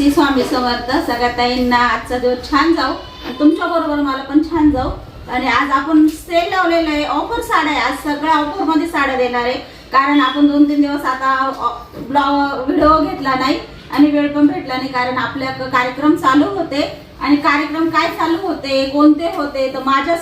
श्री स्वामी समर्थ. सगळ्या ताईंना आजचा दिवस छान जाऊ आणि तुमच्या बरोबर मला पण छान जाऊ. आणि आज आपण सेल लावलेला आहे, ऑफर साड्या आहे. आज सगळ्या ऑफर मध्ये साड्या देणार आहे, कारण आपण 2-3 दिवस आता व्हिडिओ घेतला नाही आणि वेळ पण भेटला नाही, कारण आपल्या कार्यक्रम चालू होते. आणि कार्यक्रम काय चालू होते, कोणते होते, तर माझ्या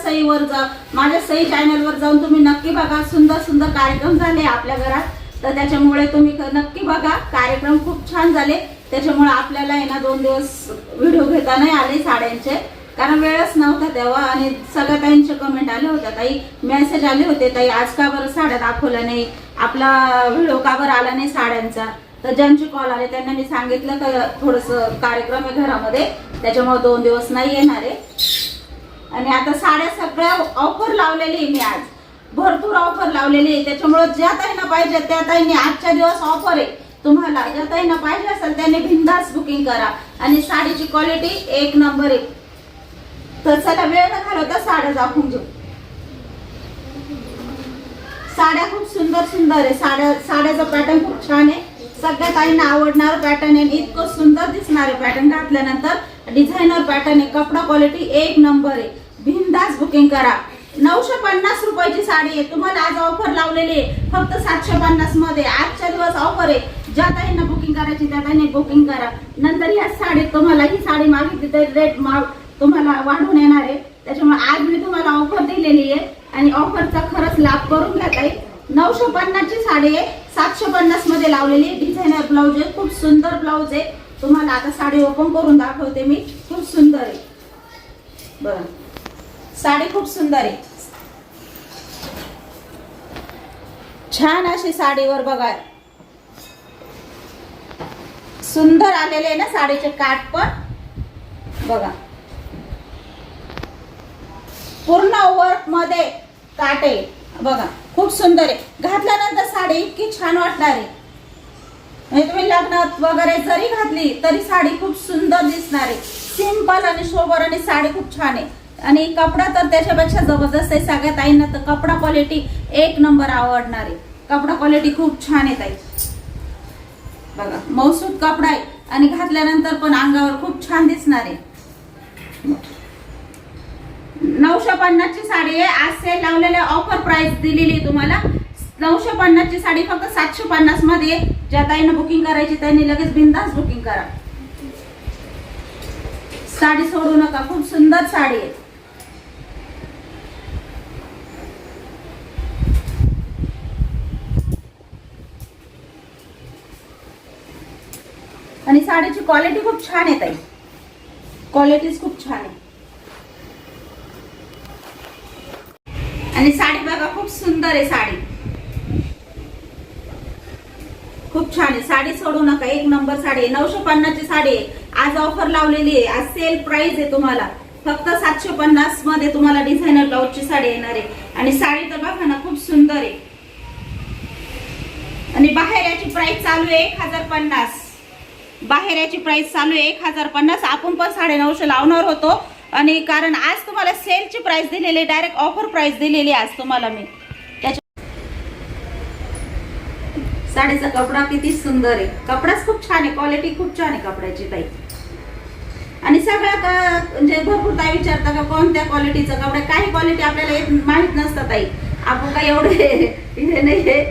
सई चॅनलवर जाऊन तुम्ही नक्की बघा. सुंदर सुंदर कार्यक्रम झाले आपल्या घरात, तर त्याच्यामुळे तुम्ही नक्की बघा. कार्यक्रम खूप छान झाले, त्याच्यामुळे आपल्याला आहे ना 2 दिवस व्हिडिओ घेता नाही आले साड्यांचे, कारण वेळच नव्हता तेव्हा. आणि सगळ्या ताईंचे कमेंट आले होते, ताई मेसेज आले होते, ताई आज का बरं साड्या दाखवल्या नाही, आपला व्हिडिओ का बरं आला नाही साड्यांचा. तर ज्यांचे कॉल आले त्यांना मी सांगितलं का थोडंसं कार्यक्रम आहे घरामध्ये, त्याच्यामुळे 2 दिवस नाही येणार आहे. आणि आता साड्या सगळ्या ऑफर लावलेली आहे, मी आज भरपूर ऑफर लावलेली आहे. त्याच्यामुळे ज्या ताईंना पाहिजे त्या ताईंनी आजच्या दिवस ऑफर आहे. तुम्हाला ज्या ताईंना पाहिजे असेल त्यांनी बिनधास्त बुकिंग करा. आणि साडीची क्वालिटी 1 नंबर आहे. तर चला वेळ न घालवता साड्या दाखवून घेऊ. साड्या खूप सुंदर सुंदर आहे. साड्याचा पॅटर्न खूप छान आहे, सगळ्या ताईंना आवडणार पॅटर्न आहे. इतकं सुंदर दिसणारे पॅटर्न घातल्यानंतर, डिझायनर पॅटर्न आहे, कपडा क्वालिटी 1 नंबर आहे. बिनधास्त बुकिंग करा. 950 रुपयाची साडी आहे. तुम्हाला आज ऑफर लावलेली आहे फक्त 750 मध्ये. आजच्या दिवस ऑफर आहे. ज्या ताईंना बुकिंग करायची त्या ताईंनी बुकिंग करा. नंतर या साडीत तुम्हाला ही साडी मागितली तर रेट तुम्हाला वाढून येणार आहे. त्याच्यामुळे आज मी तुम्हाला ऑफर दिलेली आहे आणि ऑफरचा खरंच लाभ करून घ्या ताई. 950 ची साडी आहे, 750 मध्ये लावलेली. डिझायनर ब्लाउज आहे, खूप सुंदर ब्लाउज आहे. तुम्हाला आता साडी ओपन करून दाखवते मी. खूप सुंदर आहे बरं, साडी खूप सुंदर आहे. छान अशी साडीवर बघा सुंदर आलेले आहे ना साडीचे काठ पण बघा. पूर्ण वर्क मध्ये काठ आहे बघा, खूप सुंदर आहे. घातल्यानंतर साडी इतकी छान वाटणार आहे. म्हणजे तुम्ही लग्नात वगैरे जरी घातली तरी साडी खूप सुंदर दिसणार आहे. सिंपल आणि सोबर आणि साडी खूप छान आहे. आणि कपडा तर त्याच्यापेक्षा जबरदस्त आहे. सगळ्या ताईंना तर कपडा क्वालिटी 1 नंबर आवडणार आहे. कपडा क्वालिटी खूप छान आहे ताई बघा. मौसूद कपडा आहे आणि घातल्यानंतर पण अंगावर खूप छान दिसणार आहे. 950 ची साडी आहे. आज सेल लावलेले ऑफर प्राइस दिलेली आहे तुम्हाला. 950 ची साडी फक्त 750 मध्ये. ज्या ताईंना बुकिंग करायची त्यांनी लगेच बिनधास्त बुकिंग करा. साडी सोडू नका, खूप सुंदर साडी आहे. आणि साडीची क्वालिटी खूप छान आहे ताई, क्वालिटीच खूप छान आहे. आणि साडी बघा खूप सुंदर आहे. साडी खूप छान आहे. साडी सोडू नका, 1 नंबर साडी आहे. 950 ची साडी आहे. आज ऑफर लावलेली आहे. आज सेल प्राइस आहे तुम्हाला फक्त 750 मध्ये. तुम्हाला डिझायनर ब्लाउजची साडी येणार आहे. आणि साडी तर बघा ना खूप सुंदर आहे. आणि बाहेर याची प्राइस चालू आहे 1050. बाहेर याची प्राइस चालू आहे 1050. आपण पण 950 लावणार होतो, आणि कारण आज तुम्हाला सेलची प्राइस दिलेली, डायरेक्ट ऑफर प्राइस दिलेली आज तुम्हाला मी. साडीचा कपडा किती सुंदर आहे. कपडाच खूप छान आहे, क्वालिटी खूप छान आहे कपड्याची ताई. आणि सगळ्या म्हणजे भरपूर ताई विचारता का कोणत्या क्वालिटीचा कपडा. काही क्वालिटी आपल्याला माहित नसतात ताई. आपण काय एवढे हे नाही हे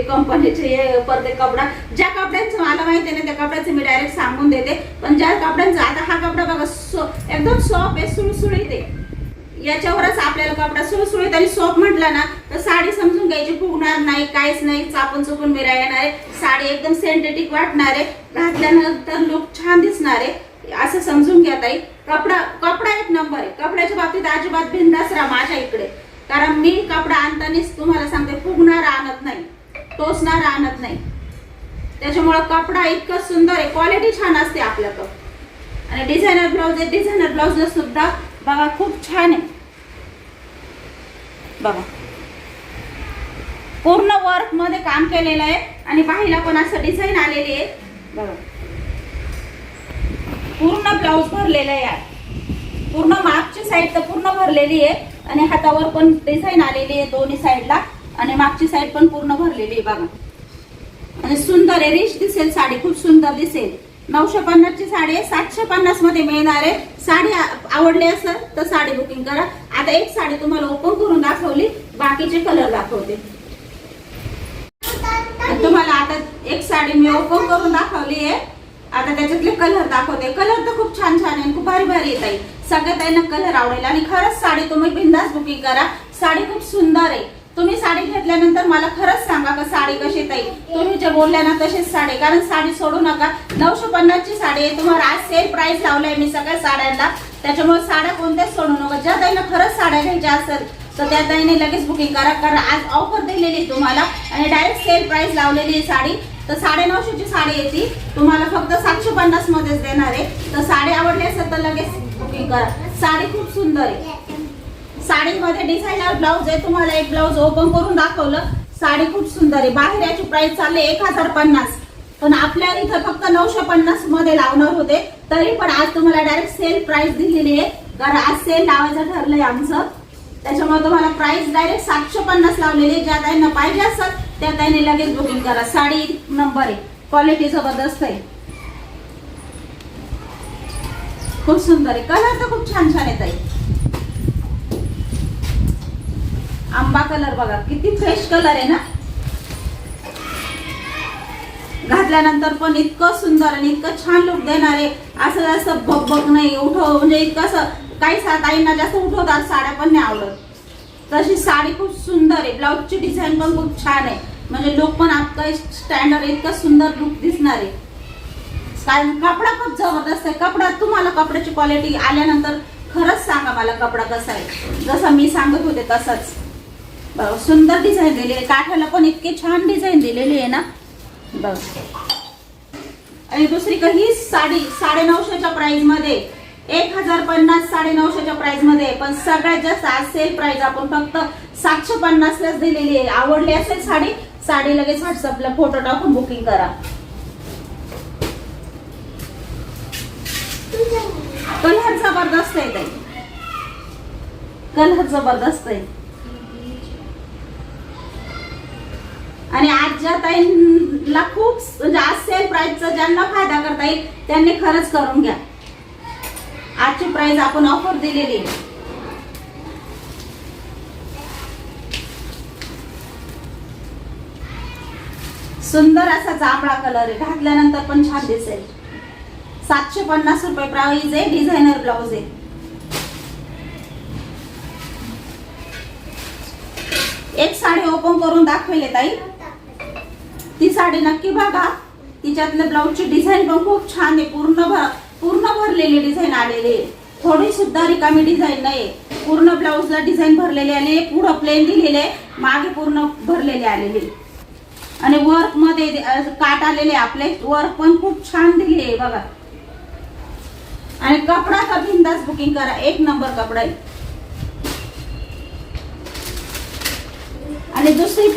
कंपनीचे प्रत्येक कपडा. ज्या कपड्यांचं मला माहिती आहे ना त्या कपड्याचं मी डायरेक्ट सांगून देते. पण ज्या कपड्यांचं, आता हा कपडा बघा एकदम सॉफ्ट आहे, सुळसुळीत आहे. याच्यावरच आपल्याला कपडा सुळसुळीत आणि सॉफ्ट म्हटला ना तर साडी समजून घ्यायची, फुगणार नाही, काहीच नाही, चापून चुकून मिरा येणार आहे. साडी एकदम सिंथेटिक वाटणार आहे. घातल्यानंतर लुक छान दिसणार आहे, असं समजून घ्या ताई. कपडा 1 नंबर आहे. कपड्याच्या बाबतीत अजिबात बिनधास्त राहा माझ्या इकडे, कारण मी कपडा आणतानाच तुम्हाला सांगते फुगणार आणत नाही, टोचणार आणत नाही. त्याच्यामुळे कपडा इतकं सुंदर आहे, क्वालिटी छान असते आपल्याकडं. आणि डिझायनर ब्लाउज आहे. डिझायनर ब्लाउजला सुद्धा बघा खूप छान आहे बघा. पूर्ण वर्क मध्ये काम केलेलं आहे आणि बाहीला पण असं डिझाईन आलेली आहे बघा. पूर्ण ब्लाउज भरलेला आहे. पूर्ण मागची साईड तर पूर्ण भरलेली आहे आणि हातावर पण डिझाईन आलेली आहे दोन्ही साईडला. आणि मागची साईड पण पूर्ण भरलेली आहे बघा. आणि सुंदर आहे, रिच दिसेल साडी, खूप सुंदर दिसेल. 950 ची साडी आहे, 750 मध्ये मिळणार आहे. साडी आवडली असेल तर साडी बुकिंग करा. आता एक साडी तुम्हाला ओपन करून दाखवली, बाकीचे कलर दाखवते. तुम्हाला आता एक साडी मी ओपन करून दाखवली आहे. आता त्याच्यातले कलर दाखवते. कलर तर खूप छान छान आहे, खूप भारी भारी येत आहे. सगळ्या ताईंना कलर आवडेल आणि खरंच साडी तुम्ही बिंदास बुकिंग करा. साडी खूप सुंदर आहे. तुम्ही साडी घेतल्यानंतर मला खरंच सांगा का साडी कशी ताई. तुम्ही जे बोलल्या ना तशीच साडी, कारण साडी सोडू नका. 950 ची साडी आहे. तुम्हाला आज सेल प्राइस लावलाय मी सगळ्या साड्यांना, त्याच्यामुळे साड्या कोणत्याच सोडू नका. ज्या ताईला खरंच साड्या घ्यायच्या असेल तर त्या ताईने लगेच बुकिंग करा, कारण आज ऑफर दिलेली तुम्हाला आणि डायरेक्ट सेल प्राइस लावलेली आहे साडी. तर 950 ची साडी येते, तुम्हाला फक्त 750 मध्येच देणार आहे. तर साडी आवडली असेल तर लगेच बुकिंग करा. साडी खूप सुंदर आहे. साडीमध्ये डिझायनर ब्लाउज आहे. तुम्हाला एक ब्लाउज ओपन करून दाखवलं. साडी खूप सुंदर आहे. बाहेर याची प्राइस चालली 1050, पण आपल्या इथं फक्त 950 मध्ये लावणार होते. तरी पण आज तुम्हाला डायरेक्ट सेल प्राइस दिलेली आहे, कारण आज सेल लावायचं ठरलंय आमचं. त्याच्यामुळे तुम्हाला प्राइस डायरेक्ट 750 लावलेली आहे. ज्या ताईंना पाहिजे असेल त्या ताईने लगेच बुकिंग करा. साडी नंबर आहे, क्वालिटी जबरदस्त आहे, खूप सुंदर आहे. कलर तर खूप छान छान येत आहे. आंबा कलर बघा किती फ्रेश कलर आहे ना. घातल्यानंतर पण इतकं सुंदर आणि इतकं छान लुक देणार आहे. असं जास्त बघ नाही उठव, म्हणजे इतकं असं काही ताईंना जास्त उठवतात साड्या पण नाही आवडत. तशी साडी खूप सुंदर आहे. ब्लाउजची डिझाईन पण खूप छान आहे, म्हणजे लुक पण आपलं स्टँडर्ड इतकं सुंदर लुक दिसणार आहे. कारण कपडा खूप जबरदस्त आहे. कपडा तुम्हाला कपड्याची क्वालिटी आल्यानंतर खरंच सांगा मला कपडा कसा आहे. जसं मी सांगत होते तसंच सुंदर डिझाईन दिली आहे. काठाला पण इतकी छान डिझाईन दिलेली आहे ना बघ. आणि दुसरी ही साडी 950च्या प्राइस मध्ये, 1050 950च्या प्राइस मध्ये, पण सगळ्यात जास्त आज सेल प्राइस आपण फक्त 750 लाच दिलेली आहे. आवडली असेल साडी लगेच व्हॉट्सअपला फोटो टाकून बुकिंग करा. कलर जबरदस्त आहे ताई, कलर जबरदस्त आहे. आणि आज ज्या ताईंना खूप म्हणजे आज सेल प्राइसचा ज्यांना फायदा करता येईल त्यांनी खरंच करून घ्या. आजची प्राइस आपण ऑफर दिलेली आहे. सुंदर असा जांभळा कलर आहे. घातल्यानंतर पण छान दिसेल. 750 रुपये प्राइस आहे. डिझायनर ब्लाउज आहे. एक साडी ओपन करून दाखवले ताई, ती साडी नक्की बघा. तिच्यातल्या ब्लाउजची डिझाईन पण खूप छान आहे. पूर्ण भरलेली डिझाईन आलेली आहे. थोडी सुद्धा रिकामी डिझाईन नाही. पूर्ण ब्लाउजला डिझाईन भरलेली आली. पुढं प्लेन दिलेले, मागे पूर्ण भरलेले आलेले. आणि वर्क मध्ये काट आलेले. आपले वर्क पण खूप छान दिली आहे बघा. आणि कपडा का बिंदास बुकिंग करा, एक नंबर कपडा आहे. आणि दुसरी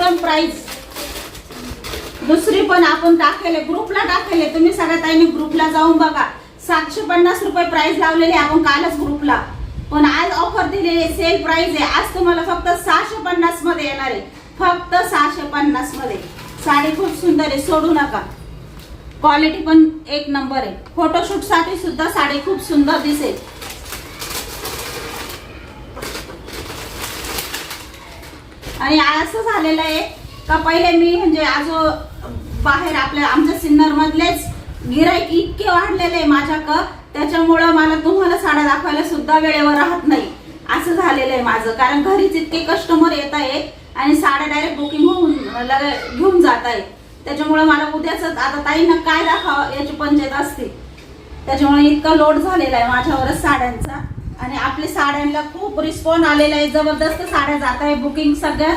पण आपण टाकले, ग्रुपला टाकले. तुम्ही सगळ्या ताईंनी ग्रुपला जाऊन बघा. 750 रुपये प्राइस लावलेली आपण कालच ग्रुपला, पण आज ऑफर दिलेली सेल प्राइस आहे. आज तुम्हाला फक्त 650 मध्ये येणार आहे. फक्त 650 मध्ये. साडी खूप सुंदर आहे, सोडू नका. क्वालिटी पण एक नंबर आहे. फोटोशूट साठी सुद्धा साडी खूप सुंदर दिसेल. आणि असं झालेलं आहे का पहिले मी म्हणजे आज बाहेर आपल्या आमच्या सिन्नर मधलेच गिराईक इतके वाढलेले आहे माझ्याकडं, त्याच्यामुळं मला तुम्हाला साड्या दाखवायला सुद्धा वेळेवर राहत नाही. असं झालेलं आहे माझं, कारण घरीच इतके कस्टमर येत आहे आणि साड्या डायरेक्ट बुकिंग होऊन घेऊन जात आहे. त्याच्यामुळे मला उद्याच आता ताईंना काय दाखवावं याची पंचायत असते. त्याच्यामुळे इतका लोड झालेला आहे माझ्यावरच साड्यांचा. आणि आपल्या साड्यांना खूप रिस्पॉन्स आलेला आहे. जबरदस्त साड्या जात आहे. बुकिंग सगळ्या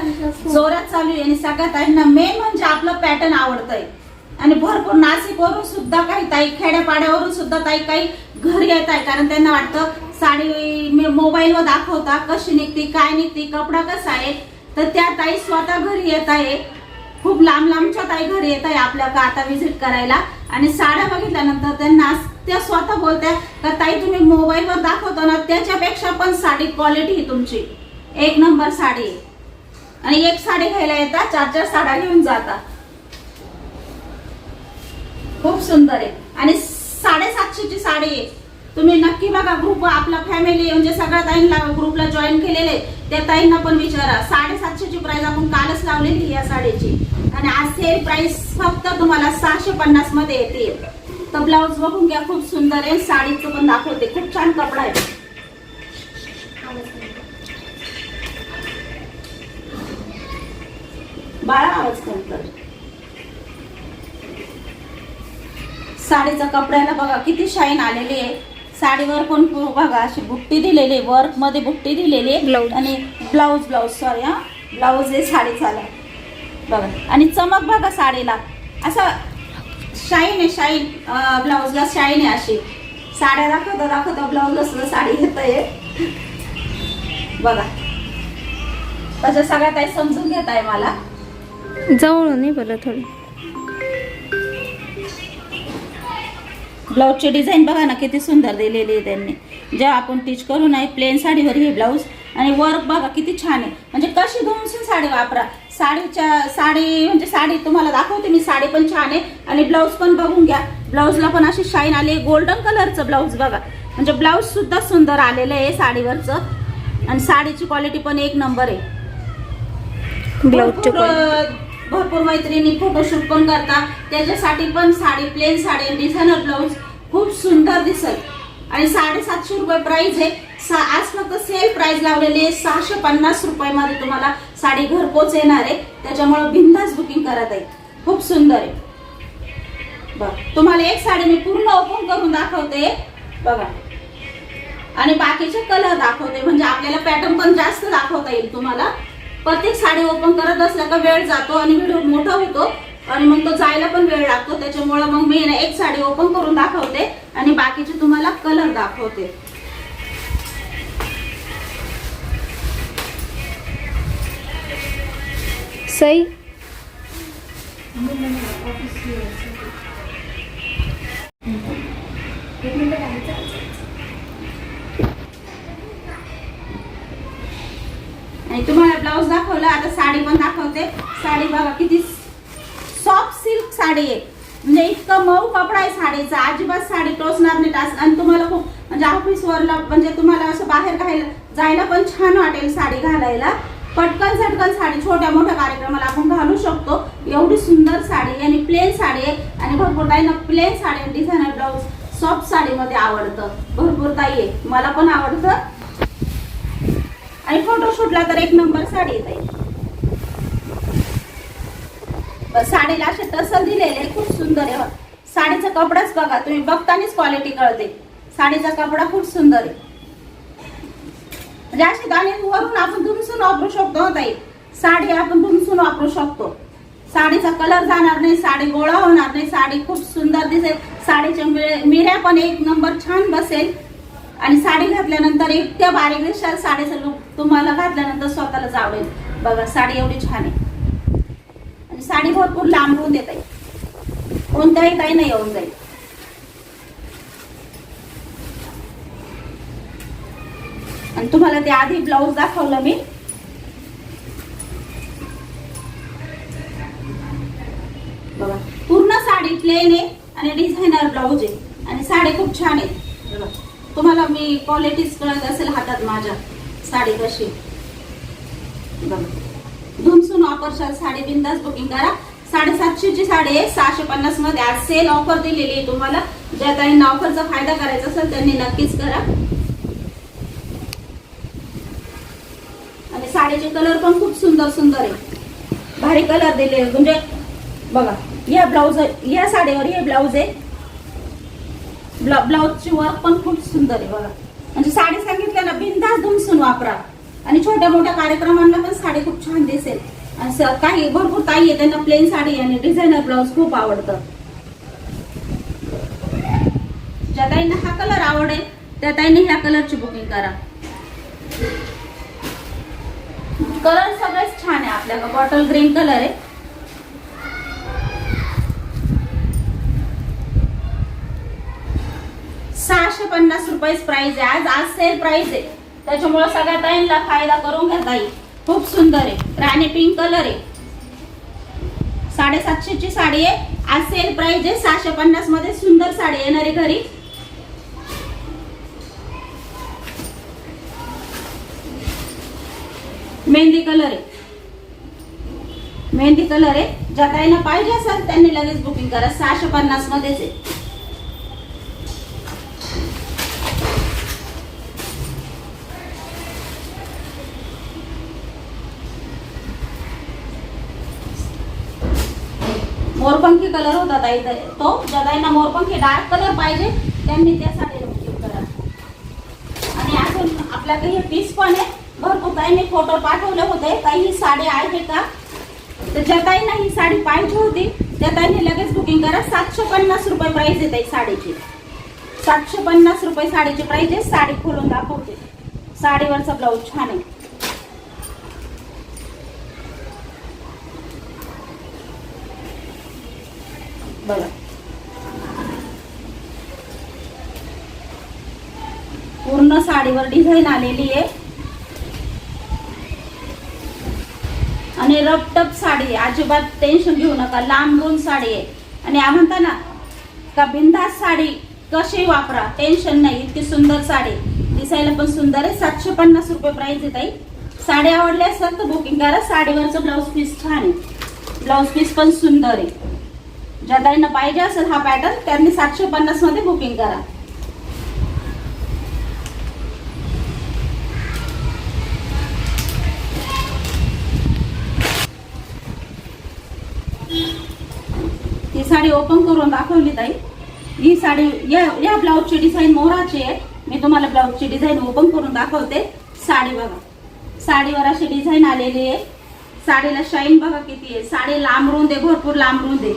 जोरात चालू आहे. आणि सगळ्या ताईंना मेन म्हणजे आपलं पॅटर्न आवडतंय. आणि भरपूर नाशिकवरून सुद्धा काही ताई, खेड्यापाड्यावरून सुद्धा ताई काही घरी येत आहे, कारण त्यांना वाटतं साडी मोबाईलवर दाखवता कशी निघते, काय निघते, कपडा कसा आहे. तर त्या ताई स्वतः घरी येत आहे. खूप लांब लांबच्या ताई घरी येत आहे आपल्या आता विजिट करायला. आणि साड्या बघितल्यानंतर त्यांना त्या स्वतः बोलत्या का ताई तुम्ही मोबाईलवर दाखवता ना त्याच्यापेक्षा पण साडी क्वालिटी तुमची एक नंबर साडी आहे. आणि एक साडी घ्यायला येतात, 4 साड्या घेऊन जातात. खूप सुंदर आहे. आणि 750ची साडी आहे. तुम्ही नक्की बघा. ग्रुप आपला फॅमिली म्हणजे सगळ्या ताईंना ग्रुपला जॉईन केलेले त्या ताईंना पण विचारा. 750ची प्राइस आपण कालच लावलेली या साडीची आणि आज सेल प्राइस फक्त तुम्हाला 650 मध्ये येते. तर ब्लाऊज बघून घ्या, खूप सुंदर आहे. साडीचं पण दाखवते, खूप छान कपडा आहे. बाळा आवाज करतात. साडीचा कपड्याला बघा किती शाईन आलेली आहे. साडीवर पण बघा अशी बुट्टी दिलेली, वर्क मध्ये बुट्टी दिलेली आहे आणि ब्लाऊज सॉरी हा ब्लाऊज आहे साडीचा बघा. आणि चमक बघा साडीला, असं शाईन आहे. शाईन ब्लाऊजला शाईन आहे. अशी साड्या दाखवता ब्लाऊजला सुद्धा साडी येत आहे बघा. तसं सगळ्यात काही समजून घेत आहे मला. जवळ नाही बरं थोडी. ब्लाऊजची डिझाईन बघा ना किती सुंदर दिलेली आहे त्यांनी. जेव्हा आपण टीच करू नाही प्लेन साडीवर हे ब्लाऊज आणि वर्क बघा किती छान आहे. म्हणजे कशी धुमसून साडी वापरा. साडी म्हणजे साडी तुम्हाला दाखवते मी. साडी पण छान आहे आणि ब्लाऊज पण बघून घ्या. ब्लाऊजला पण अशी शाईन आली. गोल्डन कलरचं ब्लाऊज बघा. म्हणजे ब्लाऊज सुद्धा सुंदर आलेलं आहे साडीवरचं आणि साडीची क्वालिटी पण एक नंबर आहे. भरपूर मैत्रिणी फोटोशूट पण करतात, त्याच्यासाठी पण sari plain sari designer blouse खूप सुंदर दिसेल. आणि 750 रुपये प्राइस आहे. आज फक्त सेल प्राइस लावलेली आहे. 650 रुपयामध्ये तुम्हाला साडी घरपोच येणार आहे. त्याच्यामुळे बिनधास्त बुकिंग करत आहे. खूप सुंदर आहे बघ. तुम्हाला एक साडी मी पूर्ण ओपन करून दाखवते बघा आणि बाकीचे कलर दाखवते. म्हणजे आपल्याला पॅटर्न पण जास्त दाखवता येईल तुम्हाला. प्रत्येक साडी ओपन करत असल्या का वेळ जातो आणि व्हिडिओ मोठा होतो आणि मग तो जायला पण वेळ लागतो. त्याच्यामुळे मग मी एक साडी ओपन करून दाखवते आणि बाकीचे तुम्हाला कलर दाखवते. सई आणि तुम्हाला ब्लाऊज दाखवला, आता साडी पण दाखवते. साडी बघा किती सॉफ्ट सिल्क साडी आहे. म्हणजे इतकं मऊ कपडा आहे साडीचा. अजिबात साडी टोचणार नाही टाच. आणि तुम्हाला खूप म्हणजे ऑफिसवरला म्हणजे तुम्हाला असं बाहेर जायला पण छान वाटेल साडी घालायला. पटकन झटकन साडी छोट्या मोठ्या कार्यक्रमाला आपण घालू शकतो. एवढी सुंदर साडी आणि प्लेन साडी आहे. आणि भरपूर ताईंना plain sari designer blouse soft साडीमध्ये आवडतं. भरपूर ताई आहे, मला पण आवडतं. आणि फोटोशूटला तर एक नंबर साडी येते. साडीला असे टसल दिलेले खूप सुंदर आहे. साडीचा कपडाच बघा, तुम्ही बघतानीच क्वालिटी कळते. साडीचा कपडा खूप सुंदर आहे. म्हणजे अशी दाणे वरून आपण धुमसून वापरू शकतो ताई. साडी आपण धुमसून वापरू शकतो. साडीचा कलर जाणार नाही, साडी गोळा होणार नाही. साडी खूप सुंदर दिसेल. साडीच्या मिऱ्या पण एक नंबर छान बसेल. आणि साडी घातल्यानंतर इतक्या बारीक दिसणार. साडीचा लुक तुम्हाला घातल्यानंतर स्वतःलाच आवडेल. बघा साडी एवढी छान आहे. आणि साडी भरपूर लांबून देत आहे. कोणत्याही काही नाही येऊन जाईल. आणि तुम्हाला ते आधी ब्लाऊज दाखवलं मी. बघा पूर्ण साडी प्लेन आहे आणि डिझायनर ब्लाऊज आहे. आणि साडी खूप छान आहे. बघा तुम्हाला मी क्वालिटीच कळत असेल हातात माझ्या साडी कशी. बघा धुमसून वापरशाल साडी बिंदास बुकिंग करा. 750ची साडी आहे. 650 मध्ये आज सेल ऑफर दिलेली आहे तुम्हाला. ज्या ताईंना ऑफरचा फायदा करायचा असेल त्यांनी नक्कीच करा. आणि साडीचे कलर पण खूप सुंदर सुंदर आहे. भारी कलर दिले. म्हणजे बघा या ब्लाऊज या साडीवर हे ब्लाऊज आहे. ब्लाऊजची वर्क पण खूप सुंदर आहे बघा. म्हणजे साडी सांगितलं ना बिनधास्त धुमसून वापरा. आणि छोट्या मोठ्या कार्यक्रमांना पण साडी खूप छान दिसेल. काही भरपूर ताई आहे त्यांना प्लेन साडी आणि डिझायनर ब्लाऊज खूप आवडतं. ज्या ताईंना हा कलर आवडेल त्या ताईंनी ह्या कलरची बुकिंग करा. कलर सगळेच छान आहे. आपल्याकडे बॉटल ग्रीन कलर आहे. ₹650 प्राइस आहे. आज सेल प्राइस आहे. त्याच्यामुळे सगळ्या ताईंना फायदा करून घ्या ताई. खूप सुंदर आहे. राणी पिंक कलर आहे. 750ची साडी आहे. आज सेल प्राइस आहे 650 मध्ये सुंदर साडी येणार आहे घरी. मेहंदी कलर आहे, मेहंदी कलर आहे. ज्या ताईंना पाहिजे असेल त्यांनी लगेच बुकिंग करा. 650 मध्येच आहे. मोरपंखी कलर होता ताई तो. ज्या ताईंना मोरपंखी डार्क कलर पाहिजे त्यांनी त्या साडीला बुकिंग करा. आणि अजून आपल्याकडे हे पीस पण आहे. भरपूर ताईंनी फोटो पाठवले होते. ताई ही साडी आहे का, तर ज्या ताईंना ही साडी पाहिजे होती त्या ताईंनी लगेच बुकिंग करा. 750 रुपये प्राइस आहे ताई साडीची. 750 रुपये साडीची प्राइस आहे. साडी खोलून दाखवते. साडीवरचा ब्लाऊज छान आहे बघा. पूर्ण साडीवर डिझाईन आलेली आहे आणि रपटप साडी आहे. अजिबात टेन्शन घेऊ नका. लांबून साडी आहे आणि म्हणता ना का बिंदास साडी कशी वापरा, टेन्शन नाही. इतकी सुंदर साडी, दिसायला पण सुंदर आहे. 750 रुपये प्राइस आहे ताई. साडी आवडली असेल तर बुकिंग करा. साडीवरचं ब्लाऊज पीस छान आहे. ब्लाऊज पीस पण सुंदर आहे. ज्या ताईंना पाहिजे असेल हा पॅटर्न त्यांनी 750 मध्ये बुकिंग करा. ही साडी ओपन करून दाखवली ताई. ही साडी या ब्लाऊजची डिझाईन मोराची आहे. मी तुम्हाला ब्लाऊजची डिझाईन ओपन करून दाखवते. साडी बघा, साडीवर अशी डिझाईन आलेली आहे. साडीला शाईन बघा किती आहे. साडी लांबरून दे, भरपूर लांबरून दे.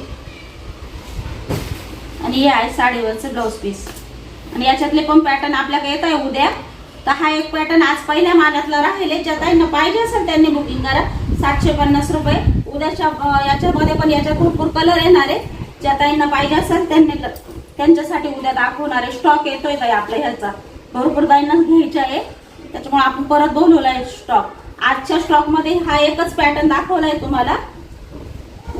आणि हे आहे साडीवरचं ब्लाऊज पीस. आणि याच्यातले पण पॅटर्न आपल्याकडे येत आहे उद्या. तर हा एक पॅटर्न आज पहिल्या मानातला राहिले. ज्या ताईंना पाहिजे असेल त्यांनी बुकिंग करा. 750 रुपये. उद्याच्या याच्यामध्ये पण याच्यात भरपूर कलर येणार आहे. ज्या ताईंना पाहिजे असेल त्यांच्यासाठी उद्या दाखवणार आहे. स्टॉक येतोय ताई आपल्या ह्याचा. भरपूर ताईंना घ्यायचा आहे त्याच्यामुळे आपण परत बोलवलाय स्टॉक. आजच्या स्टॉक मध्ये हा एकच पॅटर्न दाखवलाय तुम्हाला.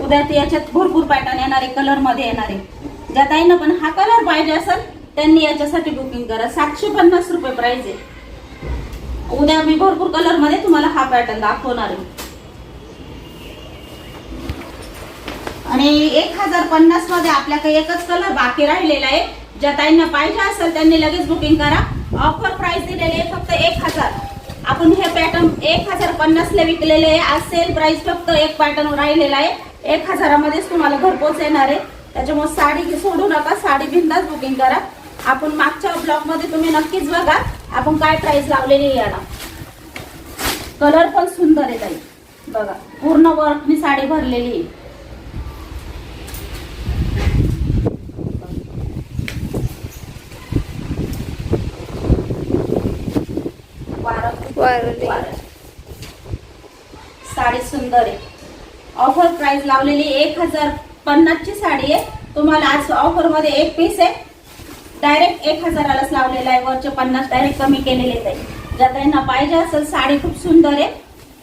उद्या ते याच्यात भरपूर पॅटर्न येणार आहे, कलर मध्ये येणार आहे. ज्या ताईंना पण हा कलर पाहिजे असेल त्यांनी याच्यासाठी बुकिंग करा. 750 रुपये प्राइस आहे. उद्या मी भरपूर कलर मध्ये तुम्हाला हा पॅटर्न दाखवणार आहे. आणि 1050 मध्ये आपल्याकडे एकच कलर बाकी राहिलेला आहे. ज्या ताईंना पाहिजे असेल त्यांनी लगेच बुकिंग करा. ऑफर प्राइस दिलेली आहे फक्त 1000. आपण हे पॅटर्न 1050 ला विकलेले आहे. आज सेल प्राइस फक्त एक पॅटर्न राहिलेला आहे. 1000 मध्येच तुम्हाला घरपोच येणार आहे. त्याच्यामुळे साडी सोडू नका. साडी बिंदास बुकिंग करा. आपण मागच्या ब्लॉग मध्ये तुम्ही नक्कीच बघा आपण काय प्राइस लावलेली आहे याला. कलर पण सुंदर आहे ताई बघा. पूर्ण वर्कनी साडी भरलेली आहे. साडी सुंदर आहे. ऑफर प्राइस लावलेली 1050 ची साडी आहे. तुम्हाला आज ऑफर मध्ये एक पीस आहे. डायरेक्ट 1000लाच लावलेला आहे. वरचे 50 डायरेक्ट कमी केलेले आहेत. ज्या त्यांना पाहिजे असेल साडी खूप सुंदर आहे.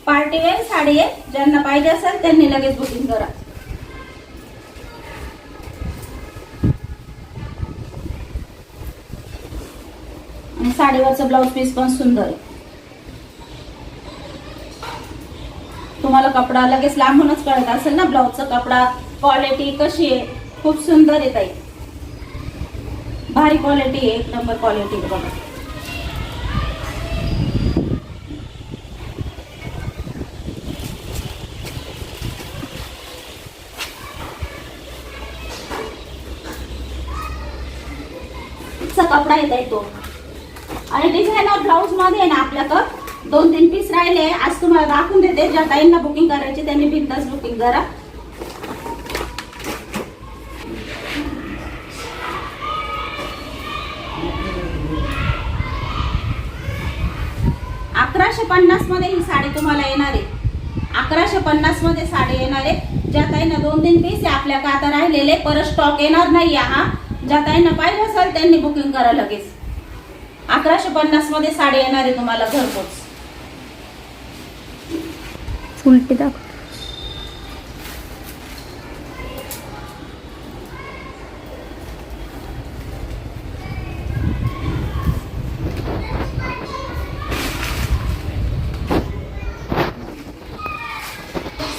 पार्टी वेअर साडी आहे. ज्यांना पाहिजे असेल त्यांनी लगेच बुकिंग करा. आणि साडीवरचं ब्लाऊज पीस पण सुंदर आहे. तुम्हाला कपडा लगेच लांबूनच कळत असेल ना ब्लाऊजचा कपडा क्वालिटी कशी आहे. खूप सुंदर आहे ताई. भारी क्वालिटी आहे. एक नंबर क्वालिटी बघा. कपडा येत आहे तो. आणि डिझायनर ब्लाऊज मध्ये आहे ना आपल्याकडं 2-3 पीस राहिले. आज तुम्हाला दाखवून देते. ज्या ताईंना बुकिंग करायची त्यांनी बिनधास्त बुकिंग करा. $1150 मध्ये ही साडी तुम्हाला येणार आहे. 1150 मध्ये साडी येणार आहे. ज्या ताईंना 2-3 पीस आहे आपल्याकडे आता राहिलेले, परत स्टॉक येणार नाही. हा ज्या ताईंना पाहिजे असेल त्यांनी बुकिंग करा लगेच. 1150 मध्ये साडी येणार आहे तुम्हाला घरपोच. उलटी दाखव.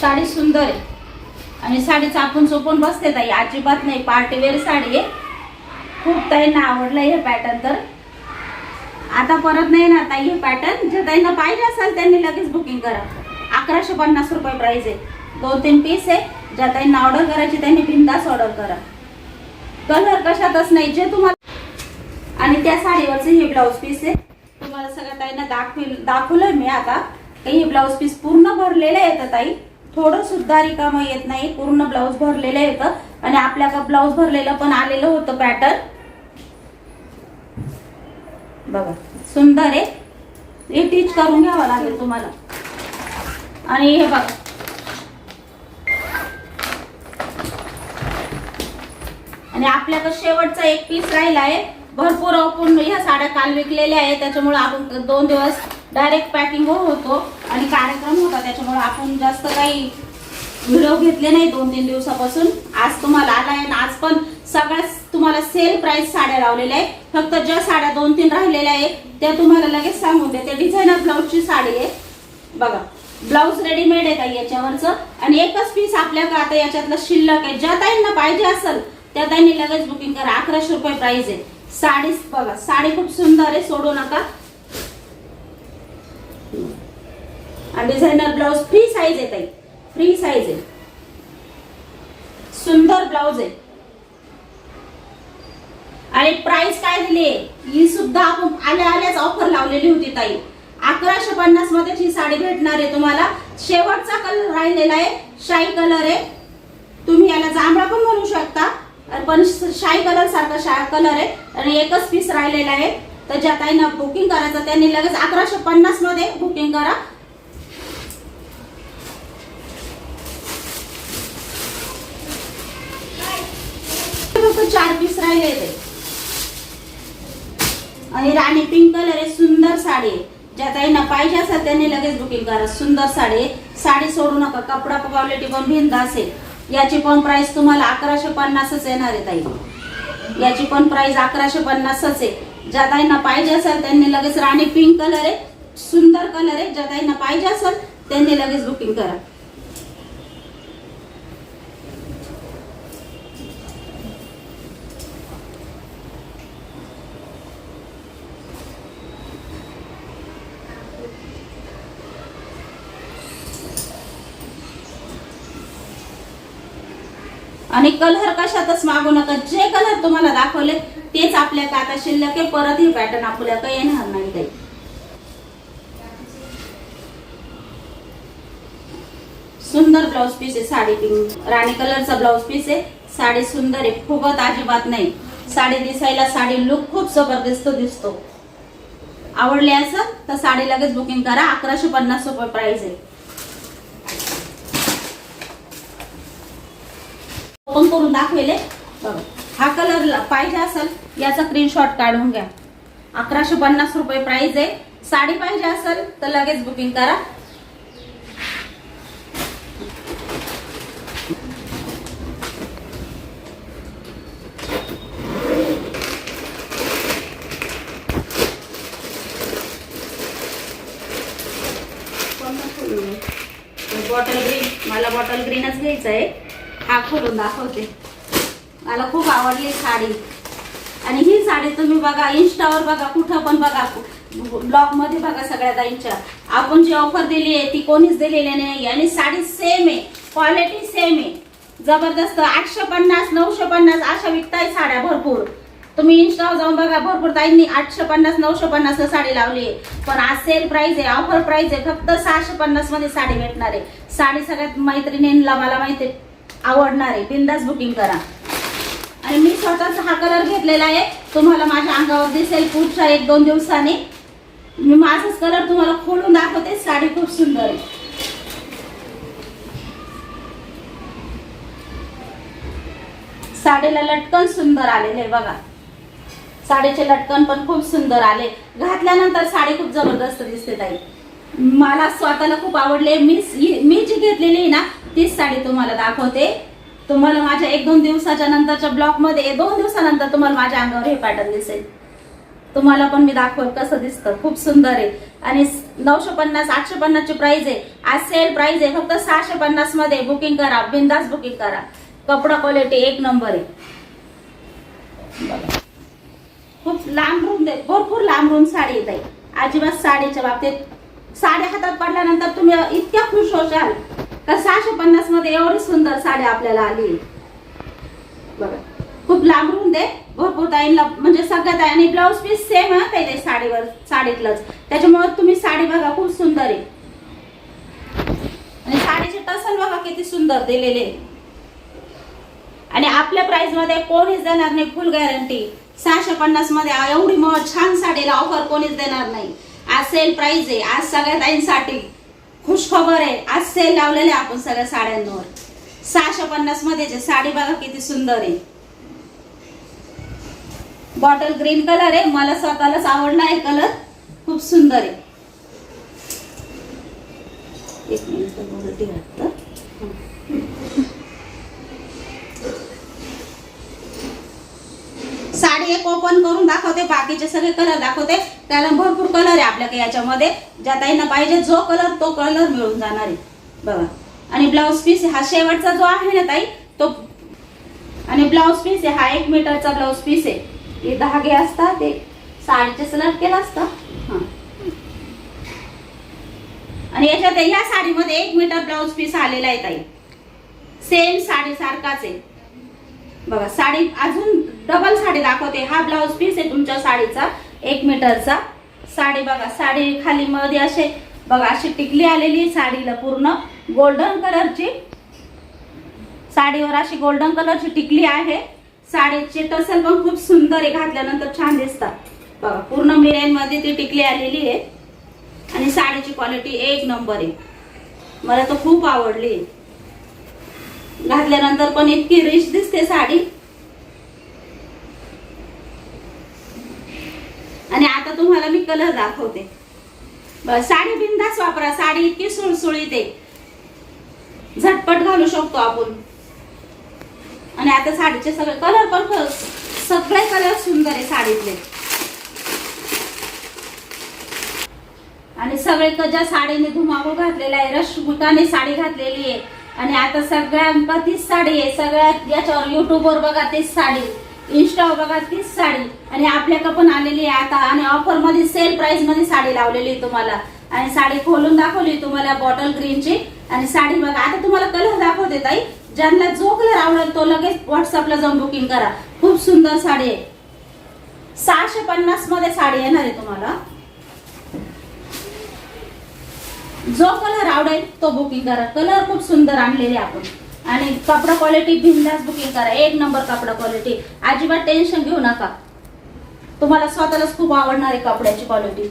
साडी सुंदर आहे आणि साडी चापून चोपून बसते ताई, अजिबात नाही. पार्टीवेअर साडी आहे. खूप ताईंना आवडलं हे पॅटर्न. तर आता परत नाही ना ताई हे पॅटर्न. जे ताईंना पाहिजे असेल त्यांनी लगेच बुकिंग करा. 1150 रुपये प्राइस आहे. 2-3 पीस आहे. ज्या ताईंना ऑर्डर करायची त्यांनी बिंदास ऑर्डर करा. कलर कशातच नाही जे तुम्हाला. आणि त्या साडीवरचे हे ब्लाऊज पीस आहे. तुम्हाला सगळ्या ताईंना दाखवलंय मी आता. हे ब्लाऊज पीस पूर्ण भरलेले येतं ताई, थोडं सुद्धा रिकामं येत नाही. पूर्ण ब्लाऊज भरलेलं येतं आणि आपल्याकडे ब्लाऊज भरलेलं पण आलेलं होतं पॅटर्न. बघा सुंदर आहे. हे टीच करून घ्यावं लागेल तुम्हाला. आणि हे बघा आणि आपल्याकडे शेवटचा एक पीस राहिला आहे. भरपूर आपण ह्या साड्या काल विकलेल्या आहेत, त्याच्यामुळे आपण 2 दिवस डायरेक्ट पॅकिंग होतो आणि कार्यक्रम होता, त्याच्यामुळे आपण जास्त काही व्हिडिओ घेतले नाही 2-3 दिवसापासून. आज तुम्हाला आलाय आणि आज पण सगळ्याच तुम्हाला सेल प्राइस साड्या लावलेल्या आहे. फक्त ज्या साड्या 2-3 राहिलेल्या आहेत त्या तुम्हाला लगेच सांगून देते. डिझायनर ब्लाऊजची साडी आहे बघा. ब्लाऊज रेडीमेड आहे ताई याच्यावरचं आणि एकच पीस आपल्याकडे आता याच्यातलं शिल्लक आहे. ज्या ताईंना पाहिजे असेल त्या ताईंनी लगेच बुकिंग करा. 1100 रुपये प्राइस आहे. साडी बघा, साडी खूप सुंदर आहे, सोडू नका. आणि डिझायनर ब्लाऊज फ्री साईज आहे ताई, फ्री साईज आहे. सुंदर ब्लाऊज आहे. आणि प्राइस काय दिली आहे ही सुद्धा आपण आल्याच ऑफर लावलेली होती ताई. 1150 मध्ये ही साडी भेटणार आहे तुम्हाला. शेवटचा कलर राहिलेला आहे, शाई कलर आहे. तुम्ही याला जांभळा पण म्हणू शकता, पण शाई कलर सारखा कलर आहे आणि एकच पीस राहिलेला आहे. तर ज्या ताईंना बुकिंग करायचं त्यांनी लगेच 1150 मध्ये बुकिंग करा. फक्त 4 पीस राहिले ते. आणि राणी पिंक कलर आहे, सुंदर साडी आहे. ज्या ताईंना पाहिजे असेल त्यांनी लगेच बुकिंग करा. सुंदर साडी आहे. साडी सोडू नका. कपडा क्वालिटी पण भिंद असेल. याची पण प्राइस तुम्हाला 1150च येणार आहे ताई. याची पण प्राइस 1150च आहे. ज्या ताईंना पाहिजे असेल त्यांनी लगेच. राणी पिंक कलर आहे, सुंदर कलर आहे. ज्या ताईंना पाहिजे असेल त्यांनी लगेच बुकिंग करा. आणि कलर कशातच मागू नका. जे कलर तुम्हाला दाखवले तेच आपल्याकडे आता शिल्लक आहे. परत हे पॅटर्न आपल्याकडे येणार नाही काही. सुंदर ब्लाऊज पीस आहे. साडी पिंक राणी कलरचा ब्लाऊज पीस आहे. साडी सुंदर आहे, फुगत अजिबात नाही. साडी दिसायला साडी लुक खूप जबरदस्त दिसतो. आवडली असेल तर साडी लगेच बुकिंग करा. 1150 रुपये प्राइस आहे. ओपन करून दाखवेले बघा. हा कलर पाहिजे असेल याचा स्क्रीनशॉट काढून घ्या. 1150 रुपये प्राइस आहे. साडी पाहिजे असेल तर लगेच बुकिंग करा. बॉटल ग्रीन, मला बॉटल ग्रीनच घ्यायचं आहे. हा खोलून दाखवते. मला खूप आवडली साडी. आणि ही साडी तुम्ही बघा इंस्टावर बघा, कुठं पण बघा, ब्लॉग मध्ये बघा. सगळ्या ताईंच्या आपण जी ऑफर दिली आहे ती कोणीच दिलेली नाही. आणि साडी सेम आहे, क्वालिटी सेम आहे, जबरदस्त. 850 950 अशा विकताय साड्या भरपूर. तुम्ही इंस्टावर जाऊन बघा, भरपूर ताईंनी 850 950 साडी लावली आहे. पण आज सेल प्राइस आहे, ऑफर प्राइस आहे. फक्त 650 मध्ये साडी भेटणार आहे. साडी सगळ्यात मैत्रिणींना मला माहिती आवडणार आहे. बिंदास बुकिंग करा. आणि मी स्वतःच हा कलर घेतलेला आहे. तुम्हाला माझ्या अंगावर दिसेल पुढच्या 1-2 दिवसांनी. मी माझाच कलर तुम्हाला खोलून दाखवते. साडी खूप सुंदर आहे. साडीला लटकन सुंदर आलेले बघा. साडीचे लटकन पण खूप सुंदर आले. घातल्यानंतर साडी खूप जबरदस्त दिसते ताई. मला स्वतःला खूप आवडले. मी जी घेतलेली आहे ना तीच साडी तुम्हाला दाखवते. तुम्हाला माझ्या 1-2 दिवसाच्या नंतरच्या ब्लॉग मध्ये 2 दिवसानंतर तुम्हाला माझ्या अंगावर हे पॅटर्न दिसेल. तुम्हाला पण मी दाखवेल कसं दिसतं. खूप सुंदर आहे. आणि 950 850 ची प्राइस आहे. आज सेल प्राइस आहे. फक्त 650 मध्ये बुकिंग करा, बिंदास बुकिंग करा. कपडा क्वालिटी एक नंबर आहे. बघा खूप लांब रूम दे, भरपूर लांब रूम साडी येत आहे. अजिबात साडीच्या बाबतीत साडी हातात पडल्यानंतर तुम्ही इतक्या खुश होशाल का 650 मध्ये एवढी सुंदर साडी आपल्याला आली. बघा खूप लांब रूम दे, भरपूर ताईंना म्हणजे सगळ्यात आहे. आणि ब्लाऊज पीस सेम आहे ते साडीवर, साडीतलंच. त्याच्यामुळे तुम्ही साडी बघा खूप सुंदर आहे. आणि साडीचे टसल बघा किती सुंदर दिलेले. आणि आपल्या प्राइस मध्ये कोणीच देणार नाही, फुल गॅरंटी. 650 मध्ये एवढी छान साडीला ऑफर कोणीच देणार नाही. आज सेल प्राइस आहे. आज सगळ्या ताईंसाठी खुश खबर आहे. आज सेल लावलेले आपण सगळ्या साड्यांवर 650 मध्ये. साडी बघा किती सुंदर आहे. बॉटल ग्रीन कलर आहे. मला स्वतःलाच आवडला आहे कलर, खूप सुंदर आहे. एक मिनिट बोलते वाटतं. साडी एक ओपन करून दाखवते, बाकीचे सगळे कलर दाखवते. त्याला भरपूर कलर आहे आपल्याकडे याच्यामध्ये. ज्या ताईंना पाहिजे जो कलर तो कलर मिळून जाणार आहे. बघा आणि ब्लाउज पीस हा शेवटचा जो आहे ना ताई तो. आणि ब्लाउज पीस आहे हा 1 मीटरचा ब्लाउज पीस आहे. हे धागे असतात ते साडीचे सलट केलं असतं. आणि याच्यात या साडीमध्ये 1 मीटर ब्लाउज पीस आलेला आहे ताई. सेम साडी सारखाच आहे. बघा साडी अजून डबल साडी दाखवते. हा ब्लाउज पीस आहे तुमच्या साडीचा 1 मीटरचा. साडी बघा, साडी खाली मध्ये असे बघा अशी टिकली आलेली साडीला, पूर्ण गोल्डन कलरची साडीवर अशी गोल्डन कलरची टिकली आहे. साडीचे टसल पण खूप सुंदर आहे, घातल्यानंतर छान दिसतात. बघा पूर्ण मिरेन मध्ये ती टिकली आलेली आहे. आणि साडीची क्वालिटी एक नंबर आहे. मला तर खूप आवडली. घातल्यानंतर पण इतकी रिच दिसते साडी. आणि आता तुम्हाला मी कलर दाखवते. साडी बिंदास वापरा. साडी इतकी सुळसुळीत आहे, झटपट घालू शकतो आपण. आणि आता साडीचे सगळे कलर पण सगळे कलर सुंदर आहे साडीतले. आणि सगळे ज्या साडीने धुमाकूळ घातलेला आहे, रश्मिकाने साडी घातलेली आहे. आणि आता सगळ्यांका तीच साडी आहे. सगळ्या याच्यावर युट्यूबवर बघा तीच साडी, इंस्टावर बघा तीच साडी. आणि आपल्याकडे पण आलेली आहे आता. आणि ऑफर मध्ये सेल प्राइस मध्ये साडी लावलेली आहे तुम्हाला. आणि साडी खोलून दाखवली तुम्हाला बॉटल ग्रीनची. आणि साडी बघा आता तुम्हाला कलर दाखवते ताई. ज्यांना जो कलर आवडेल तो लगेच व्हॉट्सअपला जाऊन बुकिंग करा. खूप सुंदर साडी आहे. 650 मध्ये साडी येणार आहे तुम्हाला. जो कलर आवडेल तो बुकिंग करा. कलर खूप सुंदर आणलेले आपण. आणि कपडा क्वालिटी बिंदास बुकिंग करा. एक नंबर कपडा क्वालिटी. अजिबात टेन्शन घेऊ नका. तुम्हाला स्वतःलाच खूप आवडणार आहे कपड्याची क्वालिटी.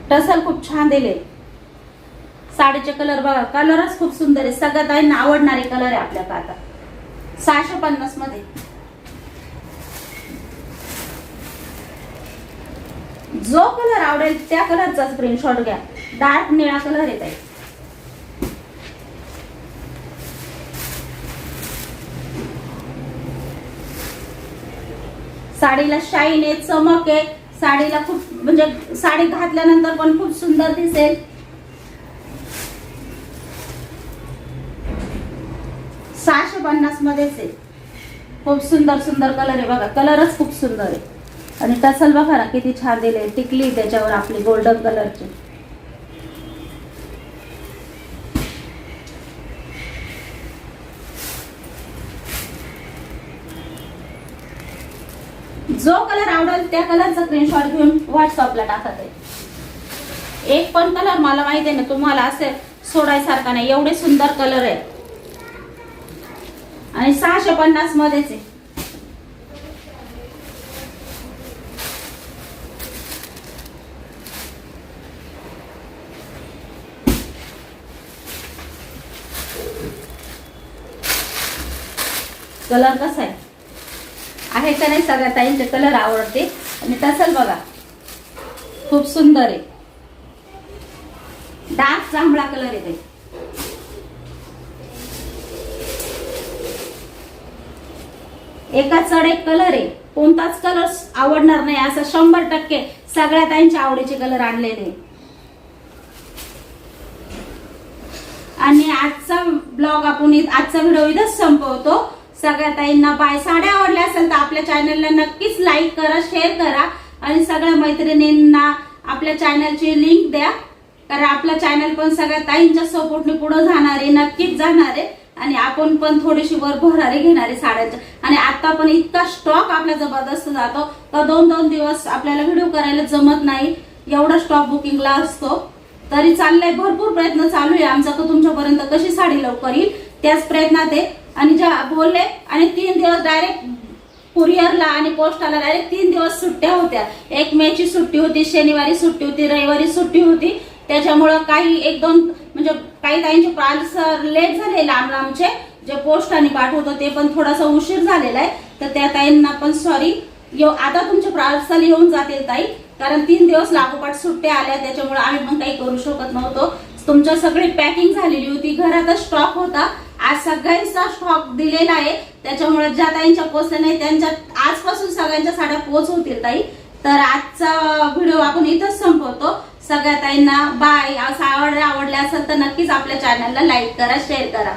टसल खूप छान दिले. साडीचे कलर बघा, कलरच खूप सुंदर आहे. सगळ्या ताईंना आवडणारे कलर आहे आपल्याकडे आता 650 मध्ये. जो कलर आवडेल त्या कलरचा स्क्रीनशॉट घ्या. डार्क निळा कलर येत आहे. साडीला शाईन आहे, चमक आहे. साडीला खूप म्हणजे साडी घातल्यानंतर पण खूप सुंदर दिसेल. $650 मध्येच आहे. खूप सुंदर सुंदर कलर आहे बघा. कलरच खूप सुंदर आहे. आणि टसल बघा ना किती छान दिले. टिकली त्याच्यावर आपली गोल्डन कलरची. जो कलर आवडेल त्या कलरचा स्क्रीनशॉट घेऊन व्हॉट्सअपला टाकत आहे. एक पण कलर मला माहिती आहे ना तुम्हाला असे सोडायसारखा नाही, एवढे सुंदर कलर आहे. आणि 650 मध्येच आहे. कलर कसा आहे का नाही. सगळ्या ताईंचे कलर आवडते. आणि टसल बघा खूप सुंदर आहे. डार्क जांभळा कलर येते. एका चढ एक कलर आहे, कोणताच कलर आवडणार नाही असं 100% सगळ्या ताईंच्या आवडीचे कलर आणलेले. आणि आजचा ब्लॉग आपण आजचा व्हिडिओ इथंच संपवतो. सगळ्या ताईंना बाय. साड्या आवडल्या असेल तर आपल्या चॅनलला नक्कीच लाईक करा, शेअर करा आणि सगळ्या मैत्रिणींना आपल्या चॅनलची लिंक द्या. कारण आपलं चॅनल पण सगळ्या ताईंच्या सपोर्टने पुढे जाणार आहे, नक्कीच जाणार आहे. आणि आपण पण थोडीशी वर भरारी घेणारे साड्याच्या. आणि आता पण इतका स्टॉक आपला जबरदस्त जातो तर 2-2 दिवस आपल्याला व्हिडिओ करायला जमत नाही, एवढा स्टॉक बुकिंगला असतो. तरी चाललंय, भरपूर प्रयत्न चालू आहे आमचा की तुमच्यापर्यंत कशी साडी लवकर येईल त्याच प्रयत्नात आहे. आणि ज्या बोलले आणि 3 दिवस डायरेक्ट कुरिअरला आणि पोस्टाला डायरेक्ट 3 दिवस सुट्ट्या होत्या. 1 मे ची सुट्टी होती, शनिवारी सुट्टी होती, रविवारी सुट्टी होती. त्याच्यामुळं काही 1-2 म्हणजे काही ताईंचे पार्सल लेट झाले, लांब लांबचे जे पोस्टाने पाठवतो ते पण थोडासा उशीर झालेला आहे. तर त्या ताईंना पण सॉरी. आता तुमचे पार्सल येऊन जातील ताई, कारण 3 दिवस लागोपाठ सुट्ट्या आल्या त्याच्यामुळे आम्ही पण काही करू शकत नव्हतो. तुमच्या सगळी पॅकिंग झालेली होती, घरातच स्टॉक होता. आज सगळ्यांचा स्टॉक दिलेला आहे त्याच्यामुळे ज्या ताईंच्या पोहोचल्या नाही त्यांच्या आजपासून सगळ्यांच्या साड्या पोहोचवतील ताई. तर आजचा व्हिडिओ आपण इथंच संपवतो. सगळ्या ताईंना बाय. आवडल्या असेल तर नक्कीच आपल्या चॅनलला लाईक करा, शेअर करा.